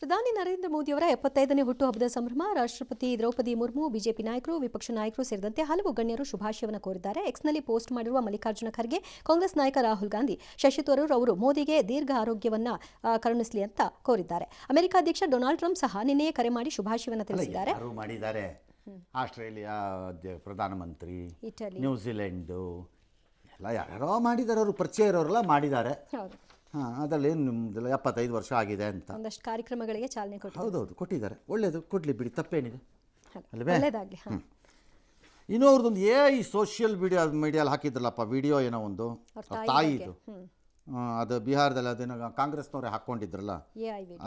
ಪ್ರಧಾನಿ ನರೇಂದ್ರ ಮೋದಿಯವರ 75ನೇ ಹುಟ್ಟುಹಬ್ಬದ ಸಂಭ್ರಮ. ರಾಷ್ಟ್ರಪತಿ ದ್ರೌಪದಿ ಮುರ್ಮು, ಬಿಜೆಪಿ ನಾಯಕರು, ವಿಪಕ್ಷ ನಾಯಕರು ಸೇರಿದಂತೆ ಹಲವು ಗಣ್ಯರು ಶುಭಾಶಯವನ್ನು ಕೋರಿದ್ದಾರೆ. ಎಕ್ಸ್ನಲ್ಲಿ ಪೋಸ್ಟ್ ಮಾಡಿರುವ ಮಲ್ಲಿಕಾರ್ಜುನ ಖರ್ಗೆ, ಕಾಂಗ್ರೆಸ್ ನಾಯಕ ರಾಹುಲ್ ಗಾಂಧಿ, ಶಶಿ ತರೂರ್ ಅವರು ಮೋದಿಗೆ ದೀರ್ಘ ಆರೋಗ್ಯವನ್ನ ಕರುಣಿಸಲಿ ಅಂತ ಕೋರಿದ್ದಾರೆ. ಅಮೆರಿಕ ಅಧ್ಯಕ್ಷ ಡೊನಾಲ್ಡ್ ಟ್ರಂಪ್ ಸಹ ನಿನ್ನೆಯೇ ಕರೆ ಮಾಡಿ ಶುಭಾಶಯವನ್ನು ತಿಳಿಸಿದ್ದಾರೆ. ಆಸ್ಟ್ರೇಲಿಯಾ ಪ್ರಧಾನಮಂತ್ರಿ, ಇಟಲಿ, ನ್ಯೂಜಿಲೆಂಡ್ ಎಲ್ಲ ಯಾರ್ಯಾರೋ ಮಾಡಿದ್ದಾರೆ, ಅವರು ಪರಿಚಯ ಇರೋರೆಲ್ಲ ಮಾಡಿದ್ದಾರೆ. ಅದರಲ್ಲಿ ನಿಮ್ದೆಲ್ಲ 75 ವರ್ಷ ಆಗಿದೆ ಅಂತ ಒಂದಷ್ಟು ಕಾರ್ಯಕ್ರಮಗಳಿಗೆ ಚಾಲನೆ ಕೊಟ್ಟಿದ್ದಾರೆ. ಹೌದೌದು, ಕೊಟ್ಟಿದ್ದಾರೆ. ಒಳ್ಳೇದು, ಕೊಡಲಿ ಬಿಡಿ, ತಪ್ಪೇನಿದೆ ಅಲ್ವೇ? ಒಳ್ಳೆಯದಾಗಲಿ. ಇನ್ನೂ ಅವ್ರದ್ದೊಂದು ಈ ಸೋಷಿಯಲ್ ಮೀಡಿಯಲ್ಲಿ ಹಾಕಿದ್ರಲ್ಲಪ್ಪ ವಿಡಿಯೋ, ಏನೋ ಒಂದು ತಾಯಿದು, ಅದು ಬಿಹಾರದಲ್ಲಿ ಅದೇನೋ ಕಾಂಗ್ರೆಸ್ನವರೇ ಹಾಕ್ಕೊಂಡಿದ್ರಲ್ಲ,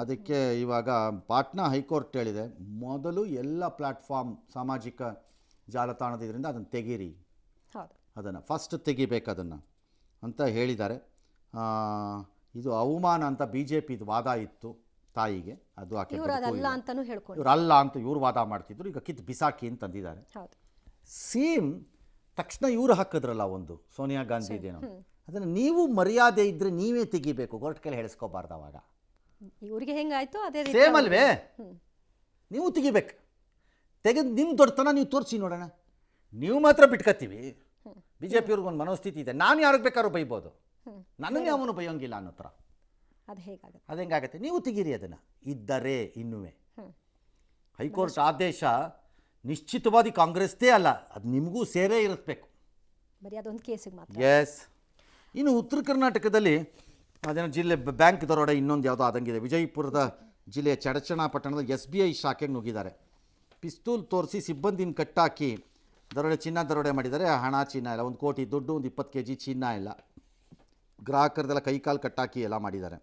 ಅದಕ್ಕೆ ಇವಾಗ ಪಾಟ್ನಾ ಹೈಕೋರ್ಟ್ ಹೇಳಿದೆ, ಮೊದಲು ಎಲ್ಲ ಪ್ಲ್ಯಾಟ್ಫಾರ್ಮ್ ಸಾಮಾಜಿಕ ಜಾಲತಾಣದ ಇದರಿಂದ ಅದನ್ನು ತೆಗೀರಿ, ಅದನ್ನು ಫಸ್ಟ್ ತೆಗಿಬೇಕು ಅದನ್ನು ಅಂತ ಹೇಳಿದ್ದಾರೆ. ಇದು ಅವಮಾನ ಅಂತ BJPದು ವಾದ ಇತ್ತು ತಾಯಿಗೆ, ಅದು ಇವ್ರು ಅಲ್ಲ ಅಂತ ಇವ್ರು ವಾದ ಮಾಡ್ತಿದ್ರು. ಈಗ ಕಿತ್ತು ಬಿಸಾಕಿ ಅಂತ ಅಂದಿದ್ದಾರೆ. ಸೇಮ್ ತಕ್ಷಣ ಇವ್ರು ಹಾಕಿದ್ರಲ್ಲ ಒಂದು ಸೋನಿಯಾ ಗಾಂಧಿದೇನೋ, ಅದನ್ನು ನೀವು ಮರ್ಯಾದೆ ಇದ್ದರೆ ನೀವೇ ತೆಗಿಬೇಕು, ಕೋರ್ಟ್ ಕೈಲಿ ಹೇಳಿಸ್ಕೋಬಾರ್ದು. ಅವಾಗ ಇವ್ರಿಗೆ ಹೆಂಗಾಯ್ತು ಅದೇ ಸೇಮ್ ಅಲ್ವೇ? ನೀವು ತೆಗಿಬೇಕು, ತೆಗೆದು ನಿಮ್ಮ ದೊಡ್ಡತನ ನೀವು ತೋರಿಸಿ ನೋಡೋಣ. ನೀವು ಮಾತ್ರ ಬಿಟ್ಕೊತೀವಿ. BJP ಅವ್ರಿಗೊಂದು ಮನೋಸ್ಥಿತಿ ಇದೆ, ನಾನು ಯಾರಿಗೆ ಬೇಕಾದ್ರೂ ಬೈಬೋದು, ನನ್ನನ್ನು ಯಾವನು ಬೈಯೋಂಗಿಲ್ಲ ಅನ್ನೋ ಥರ. ಅದು ಹೆಂಗಾಗತ್ತೆ? ನೀವು ತೆಗೀರಿ ಅದನ್ನು ಇದ್ದರೆ. ಇನ್ನೂ ಹೈಕೋರ್ಟ್ ಆದೇಶ ನಿಶ್ಚಿತವಾದಿ ಕಾಂಗ್ರೆಸ್ದೇ ಅಲ್ಲ, ಅದು ನಿಮಗೂ ಸೇರೇ ಇರಬೇಕು. ಎಸ್. ಇನ್ನು ಉತ್ತರ ಕರ್ನಾಟಕದಲ್ಲಿ ಅದೇನೋ ಜಿಲ್ಲೆ ಬ್ಯಾಂಕ್ ದರೋಡೆ ಇನ್ನೊಂದು ಯಾವುದೋ ಆದಂಗಿದೆ. ವಿಜಯಪುರದ ಜಿಲ್ಲೆಯ ಚಡಚಣಪಟ್ಟಣದ SBI ಶಾಖೆಗೆ ನುಗ್ಗಿದ್ದಾರೆ. ಪಿಸ್ತೂಲ್ ತೋರಿಸಿ ಸಿಬ್ಬಂದಿನ ಕಟ್ಟಾಕಿ ಚಿನ್ನ ದರೋಡೆ ಮಾಡಿದ್ದಾರೆ. ಹಣ, ಚಿನ್ನ ಇಲ್ಲ, 1 ಕೋಟಿ ದುಡ್ಡು, ಒಂದು 20 kg ಚಿನ್ನ ಇಲ್ಲ, ಗ್ರಾಹಕರದೆಲ್ಲ ಕೈಕಾಲು ಕಟ್ಟಾಕಿ ಎಲ್ಲ ಮಾಡಿದ್ದಾರೆ.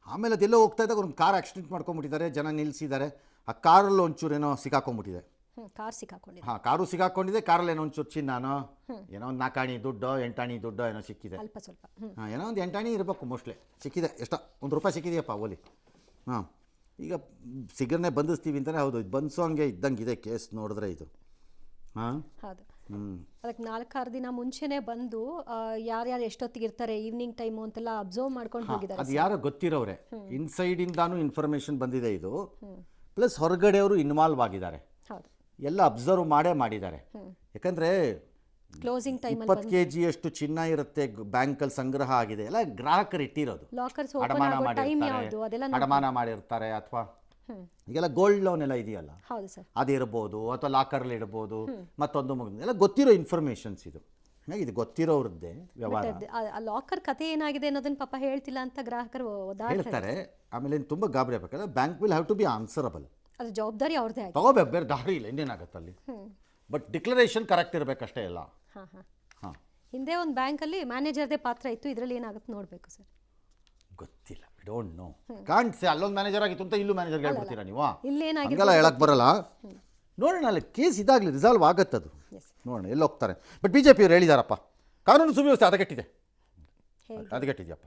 ಆಮೇಲೆ ಅದೆಲ್ಲೋ ಹೋಗ್ತಾ ಇದ್ದಾಗ ಒಂದು ಕಾರ್ ಆಕ್ಸಿಡೆಂಟ್ ಮಾಡ್ಕೊಂಡ್ಬಿಟ್ಟಿದ್ದಾರೆ, ಜನ ನಿಲ್ಲಿಸಿದ್ದಾರೆ. ಆ ಕಾರಲ್ಲಿ ಒಂಚೂರೇನೋ ಸಿಕ್ಕಾಕೊಂಡ್ಬಿಟ್ಟಿದೆ. ಕಾರು ಸಿಕ್ಕಾಕೊಂಡಿದೆ. ಕಾರಲ್ಲಿ ಏನೋ ಒಂಚೂರು ಚಿನ್ನನೋ ಏನೋ ಒಂದು 4 ಆಣಿ ದುಡ್ಡೋ 8 ಆಣಿ ದುಡ್ಡೋ ಏನೋ ಸಿಕ್ಕಿದೆ. ಏನೋ ಒಂದು 8 ಆಣಿ ಇರಬೇಕು ಮೋಸ್ಟ್ಲಿ. ಸಿಕ್ಕಿದೆ. ಎಷ್ಟೋ ₹1 ಸಿಕ್ಕಿದೆಯಪ್ಪ ಓಲಿ. ಈಗ ಸಿಗರ್ನೇ ಬಂಧಿಸ್ತೀವಿ ಅಂತಲೇ. ಹೌದು, ಇದು ಬಂಧಿಸೋಂಗೆ ಇದ್ದಂಗಿದೆ ಕೇಸ್ ನೋಡಿದ್ರೆ ಇದು. ಅದಕ್ಕೆ 4-6 ದಿನ ಮುಂಚೆನೆ ಬಂದು ಯಾರ್ಯಾರು ಎಷ್ಟೊತ್ತಿಗೆ ಇರ್ತಾರೆ ಈವ್ನಿಂಗ್ ಟೈಮು ಅಂತೆಲ್ಲ ಅಬ್ಸರ್ವ್ ಮಾಡ್ಕೊಂಡು ಹೋಗಿದ್ದಾರೆ. ಅದು ಯಾರೋ ಗೊತ್ತಿರೋರೆ, ಇನ್ಸೈಡಿಂದಾನು ಇನ್ಫಾರ್ಮೇಷನ್ ಬಂದಿದೆ ಇದು. ಪ್ಲಸ್ ಹೊರಗಡೆಯವರು ಇನ್ವಾಲ್ವ್ ಆಗಿದ್ದಾರೆ, ಎಲ್ಲ ಅಬ್ಸರ್ವ್ ಮಾಡಿದ್ದಾರೆ. ಯಾಕಂದರೆ ಕ್ಲೋಸಿಂಗ್ ಟೈಮ್ 20 kg ಅಷ್ಟು ಚಿನ್ನ ಇರುತ್ತೆ ಬ್ಯಾಂಕಲ್ಲಿ ಸಂಗ್ರಹ ಆಗಿದೆ. ಎಲ್ಲ ಗ್ರಾಹಕರು ಇಟ್ಟಿರೋದು, ಅಡಮಾನ ಮಾಡಿರ್ತಾರೆ. ಅಥವಾ ಈಗೆಲ್ಲ ಗೋಲ್ಡ್ ಲೋನ್ ಎಲ್ಲ ಇದೆಯಲ್ಲ, ಅದಿರ್ಬೋದು, ಅಥವಾ ಲಾಕರ್ಲ್ಲಿ ಇಡ್ಬೋದು, ಮತ್ತೊಂದು ಎಲ್ಲ ಗೊತ್ತಿರೋ ಇನ್ಫಾರ್ಮೇಷನ್ಸ್ ಇದು. ಹಾಗಾಗಿ ಇದು ಗೊತ್ತಿರೋರದ್ದೇ ವ್ಯವಹಾರ. ಲಾಕರ್ ಕತೆ ಏನಾಗಿದೆ ಅನ್ನೋದನ್ನ ಪಾಪ ಹೇಳ್ತಿಲ್ಲ ಅಂತ ಗ್ರಾಹಕರು ಹೇಳ್ತಾರೆ. ಆಮೇಲೆ ತುಂಬ ಗಾಬರಿ ಆಗ್ಬೇಕಾದ್ರೆ bank will have to be answerable. ಅದು ಜವಾಬ್ದಾರಿ ಅವ್ರದ್ದೇ. ತಗೋಬೇಕು, ಬೇರೆ ದಾರಿ ಇಲ್ಲ, ಇನ್ನೇನಾಗುತ್ತೆ ಅಲ್ಲಿ. ಬಟ್ ಡಿಕ್ಲರೇಷನ್ ಕರೆಕ್ಟ್ ಇರಬೇಕಷ್ಟೇ ಎಲ್ಲ. ಹಿಂದೆ ಒಂದು ಬ್ಯಾಂಕಲ್ಲಿ ಮ್ಯಾನೇಜರ್ದೇ ಪಾತ್ರ ಇತ್ತು, ಇದರಲ್ಲಿ ಏನಾಗುತ್ತೆ ನೋಡಬೇಕು ಸರ್. ಗೊತ್ತಿಲ್ಲ, we don't know. Can't say ಅಲ್ಲೊಂದು ಮ್ಯಾನೇಜರ್ ಆಗಿತ್ತು ಅಂತ ಇಲ್ಲೂ ಮ್ಯಾನೇಜರ್ ಹೇಳ್ಬಿಡ್ತೀರಾ ನೀವು? ಹಂಗೆಲ್ಲ ಹೇಳಕ್ಕೆ ಬರಲ್ಲ. ನೋಡೋಣ, ಅಲ್ಲಿ ಕೇಸ್ ಇದಾಗಲಿ, ರಿಸಾಲ್ವ್ ಆಗುತ್ತದು. ನೋಡೋಣ ಎಲ್ಲಿ ಹೋಗ್ತಾರೆ. ಬಟ್ BJP ಅವ್ರು ಹೇಳಿದಾರಪ್ಪ, ಕಾನೂನು ಸುವ್ಯವಸ್ಥೆ ಹದಗೆಟ್ಟಿದೆ. ಹದಗೆಟ್ಟಿದೆಯಪ್ಪ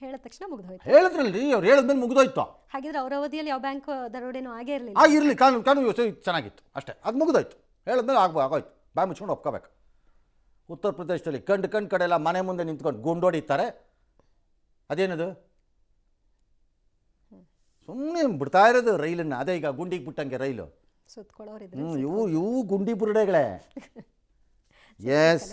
ಹೇಳಿದ ತಕ್ಷಣ ಮುಗಿದೋಯ್ತು. ಹೇಳಿದ್ರಲ್ಲಿ ಅವ್ರು ಹೇಳಿದ್ಮೇಲೆ ಮುಗಿದೋಯ್ತು. ಹಾಗಿದ್ರೆ ಅವರ ಅವಧಿಯಲ್ಲಿ ಯಾವ ಬ್ಯಾಂಕ್ ದರೋಡೆನೂ ಆಗೇ ಇರಲಿಲ್ಲ. ಇರಲಿ, ಕಾನೂನು ವ್ಯವಸ್ಥೆ ಚೆನ್ನಾಗಿತ್ತು ಅಷ್ಟೇ, ಅದು ಮುಗಿದೋಯ್ತು. ಹೇಳಿದ್ಮೇಲೆ ಆಗೋಯ್ತು, ಬಾಯಿ ಮುಚ್ಕೊಂಡು ಒಪ್ಕೋಬೇಕು. ಉತ್ತರ ಪ್ರದೇಶದಲ್ಲಿ ಕಂಡು ಕಡೆ ಎಲ್ಲ ಮನೆ ಮುಂದೆ ನಿಂತ್ಕೊಂಡು ಗುಂಡೋಡಿತಾರೆ. ಅದೇನದು? ಸುಮ್ಮನೆ ಬಿಡ್ತಾ ಇರೋದು ರೈಲನ್ನು. ಅದೇ ಈಗ ಗುಂಡಿಗೆ ಬಿಟ್ಟಂಗೆ ರೈಲು ಸುತ್ಕೊಳ್ಳೋರು. ಇವು ಗುಂಡಿ ಬುರುಡೆಗಳೇ. ಎಸ್.